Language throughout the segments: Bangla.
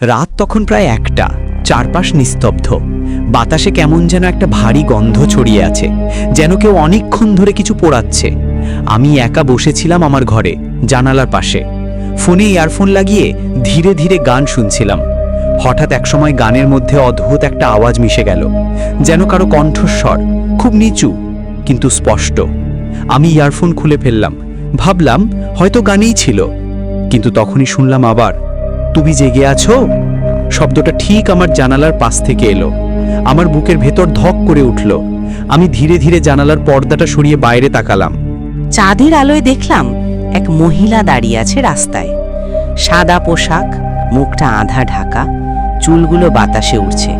রাত তখন প্রায় 1টা। চারপাশ নিস্তব্ধ। বাতাসে কেমন যেন একটা ভারী গন্ধ ছড়িয়ে আছে, যেন কেউ অনেকক্ষণ ধরে কিছু পোড়াচ্ছে। আমি একা বসেছিলাম আমার ঘরে, জানালার পাশে। ফোনে ইয়ারফোন লাগিয়ে ধীরে ধীরে গান শুনছিলাম। হঠাৎ একসময় গানের মধ্যে অদ্ভুত একটা আওয়াজ মিশে গেল, যেন কারো কণ্ঠস্বর, খুব নিচু কিন্তু স্পষ্ট। আমি ইয়ারফোন খুলে ফেললাম, ভাবলাম হয়তো গানেই ছিল। কিন্তু তখনই শুনলাম আবার, তুমি জেগে আছো। শব্দটা ঠিক আমার জানালার পাশ থেকে এলো। আমার বুকের ভেতর ধক করে উঠল। আমি ধীরে ধীরে জানালার পর্দাটা সরিয়ে বাইরে তাকালাম। চাঁদের আলোয় দেখলাম এক মহিলা দাঁড়িয়ে আছে রাস্তায়। সাদা পোশাক, মুখটা আধা ঢাকা, চুলগুলো বাতাসে উড়ছে।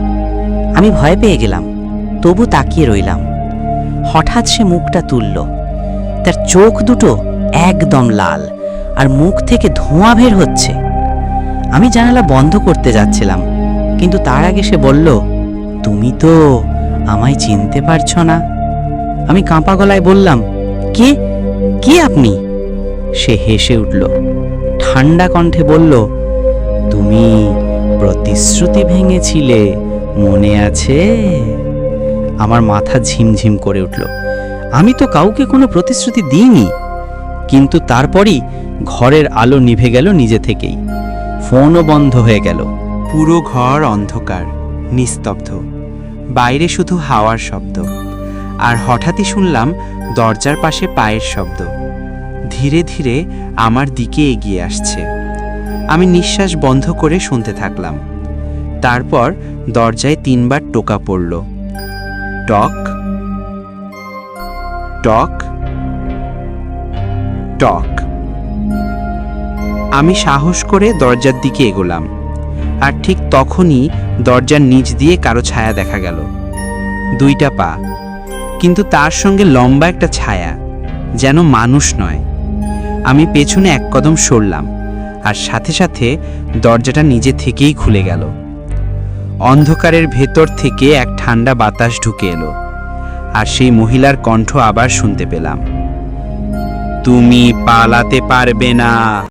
আমি ভয় পেয়ে গেলাম, তবু তাকিয়ে রইলাম। হঠাৎ সে মুখটা তুলল। তার চোখ দুটো একদম লাল, আর মুখ থেকে ধোঁয়া বের হচ্ছে। আমি জানালা বন্ধ করতে যাচ্ছিলাম, কিন্তু তার আগে সে বলল, তুমি তো আমায় চিনতে পারছো না? আমি কাঁপা গলায় বললাম, কে কে আপনি? সে হেসে উঠল, ঠান্ডা কণ্ঠে বলল, তুমি প্রতিশ্রুতি ভেঙেছিলে, মনে আছে? আমার মাথা ঝিমঝিম করে উঠল। আমি তো কাউকে কোনো প্রতিশ্রুতি দিইনি। কিন্তু তারপরই ঘরের আলো নিভে গেল নিজে থেকেই। ফোনও বন্ধ হয়ে গেল। পুরো ঘর অন্ধকার, নিস্তব্ধ। বাইরে শুধু হাওয়ার শব্দ। আর হঠাৎই শুনলাম দরজার পাশে পায়ের শব্দ। ধীরে ধীরে আমার দিকে এগিয়ে আসছে। আমি নিঃশ্বাস বন্ধ করে শুনতে থাকলাম। তারপর দরজায় 3বার টোকা পড়ল। টক টক টক। আমি সাহস করে দরজার দিকে এগোলাম। আর ঠিক তখনই দরজার নিচ দিয়ে কারো ছায়া দেখা গেল। 2টা পা, কিন্তু তার সঙ্গে লম্বা একটা ছায়া, যেন মানুষ নয়। আমি পেছনে 1 কদম সরলাম, আর সাথে সাথে দরজাটা নিজে থেকেই খুলে গেল। অন্ধকারের ভেতর থেকে এক ঠান্ডা বাতাস ঢুকে এলো, আর সেই মহিলার কণ্ঠ আবার শুনতে পেলাম, তুমি পালাতে পারবে না।